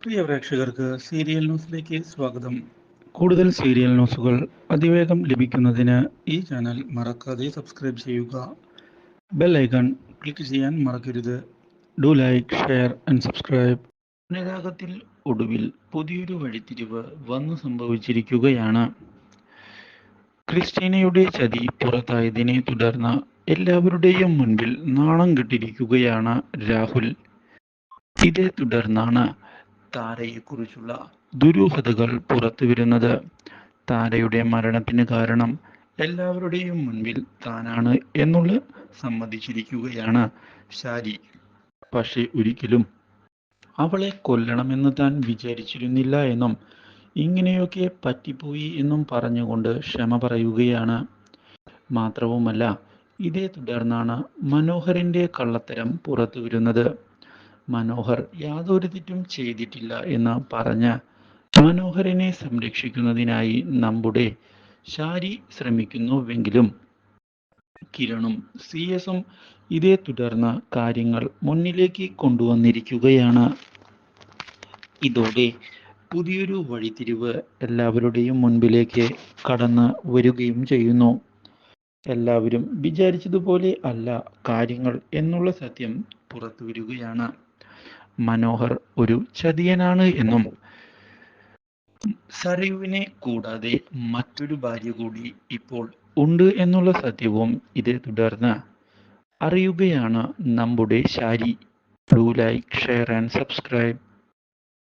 പ്രിയ പ്രേക്ഷകർക്ക് സീരിയൽ ന്യൂസിലേക്ക് സ്വാഗതം. കൂടുതൽ സീരിയൽ ന്യൂസുകൾ അതിവേഗം ലഭിക്കുന്നതിന് ഈ ചാനൽ മറക്കാതെ സബ്സ്ക്രൈബ് ചെയ്യുക. ബെൽ ഐക്കൺ ക്ലിക്ക് ചെയ്യാൻ മറക്കരുത്. Do like, share and subscribe. അനുരാഗത്തിൽ ഒടുവിൽ പുതിയൊരു വഴിത്തിരിവ് വന്നു സംഭവിച്ചിരിക്കുകയാണ്. ക്രിസ്റ്റീനയുടെ ചതി പുറത്തായതിനെ തുടർന്ന് എല്ലാവരുടെയും മുൻപിൽ നാണം കെട്ടിരിക്കുകയാണ് രാഹുൽ. ഇതേ തുടർന്നാണ് താരയെക്കുറിച്ചുള്ള ദുരൂഹതകൾ പുറത്തുവരുന്നത്. താരയുടെ മരണത്തിന് കാരണം എല്ലാവരുടെയും മുൻപിൽ താനാണ് എന്നുള്ള സമ്മതിച്ചിരിക്കുകയാണ് ഷാരി. പക്ഷെ ഒരിക്കലും അവളെ കൊല്ലണമെന്ന് താൻ വിചാരിച്ചിരുന്നില്ല എന്നും ഇങ്ങനെയൊക്കെ പറ്റിപ്പോയി എന്നും പറഞ്ഞുകൊണ്ട് ക്ഷമ പറയുകയാണ്. മാത്രവുമല്ല, ഇതേ തുടർന്നാണ് മനോഹറിന്റെ കള്ളത്തരം പുറത്തു വരുന്നത്. മനോഹർ യാതൊരു തെറ്റും ചെയ്തിട്ടില്ല എന്ന് പറഞ്ഞ് മനോഹരനെ സംരക്ഷിക്കുന്നതിനായി നമ്മുടെ ഷാരി ശ്രമിക്കുന്നുവെങ്കിലും കിരണും CS-ഉം ഇതേ തുടർന്ന് കാര്യങ്ങൾ മുന്നിലേക്ക് കൊണ്ടുവന്നിരിക്കുകയാണ്. ഇതോടെ പുതിയൊരു വഴിത്തിരിവ് എല്ലാവരുടെയും മുൻപിലേക്ക് കടന്നു വരികയും ചെയ്യുന്നു. എല്ലാവരും വിചാരിച്ചതുപോലെ അല്ല കാര്യങ്ങൾ എന്നുള്ള സത്യം പുറത്തു വരികയാണ്. മനോഹർ ഒരു ചതിയനാണ് എന്നും സരയുവിനെ കൂടാതെ മറ്റൊരു ഭാര്യ കൂടി ഇപ്പോൾ ഉണ്ട് എന്നുള്ള സത്യവും ഇതേ തുടർന്ന് അറിയുകയാണ് നമ്മുടെ Shari. Do like, share and subscribe.